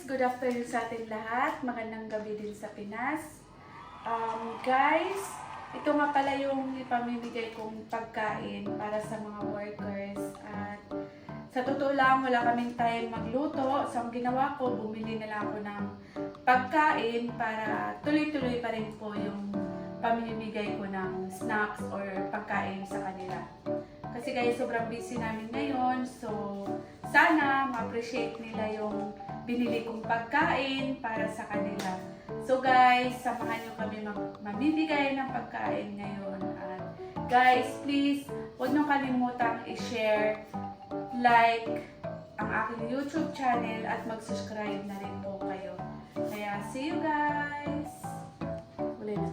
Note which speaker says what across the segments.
Speaker 1: Good afternoon sa ating lahat. Magandang gabi din sa Pinas. Guys, ito nga pala yung ipamimigay kong pagkain para sa mga workers. At sa totoo lang, wala kaming time magluto. So, ang ginawa ko, bumili na lang ako ng pagkain para tuloy-tuloy pa rin po yung pamimigay ko ng snacks or pagkain sa kanila. Kasi guys, sobrang busy namin ngayon. So, sana ma-appreciate nila yung binili kong pagkain para sa kanila. So guys, samahan nyo kami mamimigay ng pagkain ngayon. At guys, please, huwag nyo kalimutang i-share, like ang aking YouTube channel at mag-subscribe na rin po kayo. Kaya, see you guys! Uli na.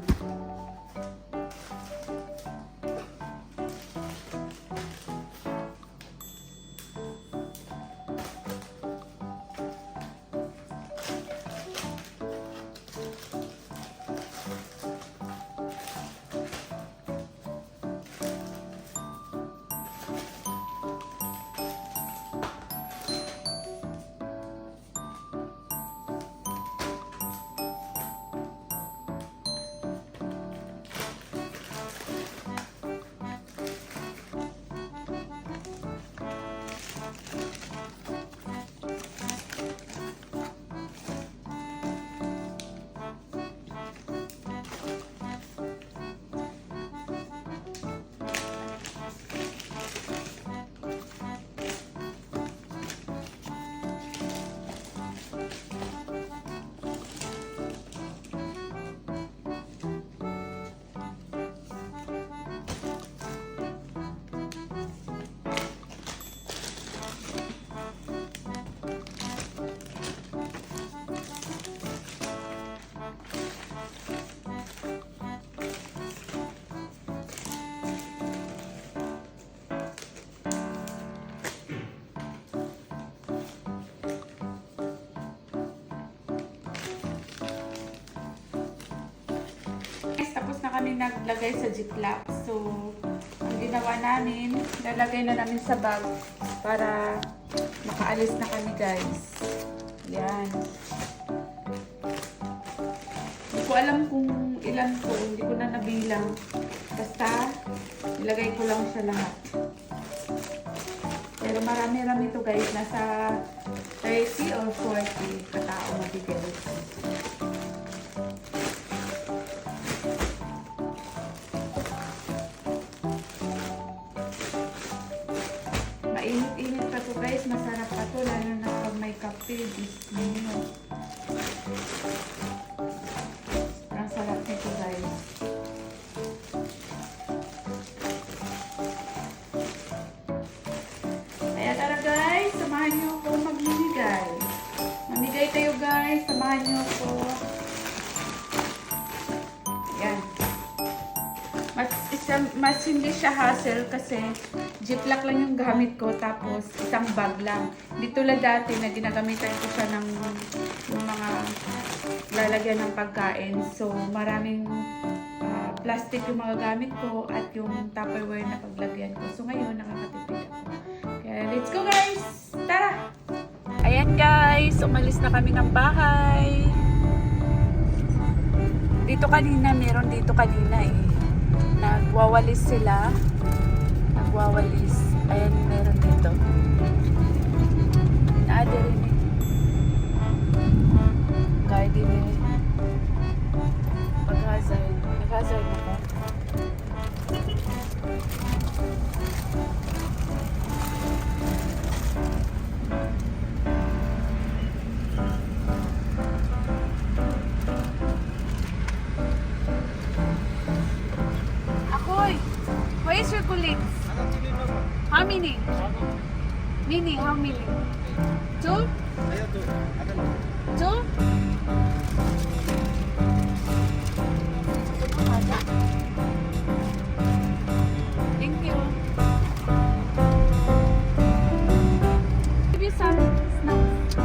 Speaker 1: Tapos na kami naglagay sa ziplock. So, ang ginawa namin, lalagay na namin sa bag para makaalis na kami, guys. Yan. Hindi ko alam kung ilan po, hindi ko na nabilang. Basta, ilagay ko lang siya lahat. Pero marami-rami to guys. Nasa 30 or 40 katao mabigay. Mainit-init pa to guys, masarap pa to, lalo na pag may kape, bismillah. Ang sarap nito guys. Kaya tara guys, samahan nyo ako magmimigay. Mamigay tayo guys, samahan nyo ako. Yan. Mas hindi siya hassle kasi ziplock lang yung gamit ko, tapos isang bag lang. Hindi tulad dati na ginagamitan ko siya ng yung mga lalagyan ng pagkain. So maraming plastic yung mga gamit ko at yung Tupperware na paglagyan ko. So ngayon nakakatipid ako. Kaya let's go guys! Tara! Ayan guys, umalis na kami ng bahay. Dito kanina, meron dito kanina eh. Nagwawalis sila. Nagwawalis. Ayan, meron dito. Naade rin eh. Garden eh. Mag-hazard. Mag-hazard na ba? Where is your colleagues? How many? Mini, how many? Two? Two? Thank you. Give you some snacks.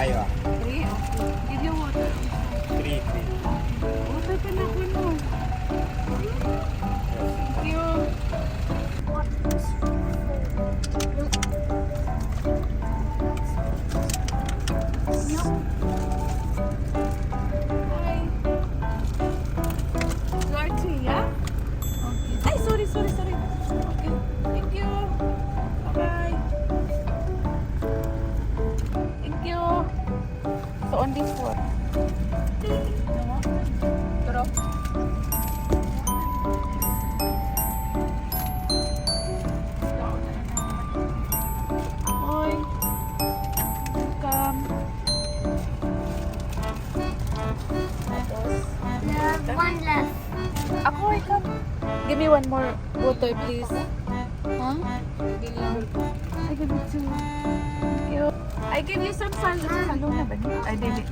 Speaker 2: Ayo.
Speaker 1: 3? Okay. Give you water.
Speaker 2: 3.
Speaker 1: Water pa na ako, no? Thank you. Hi. You are 3, yeah? Okay. Ay, sorry. Okay. Thank you. Bye-bye. Thank you. So, on this one. Drop. Hoy. Welcome. Tapos,
Speaker 3: One left.
Speaker 1: ako, ikaw. Give me one more water, please. Huh? I give you 2. Thank you. I give you some salo. Salo na ba niya? Ay, dili.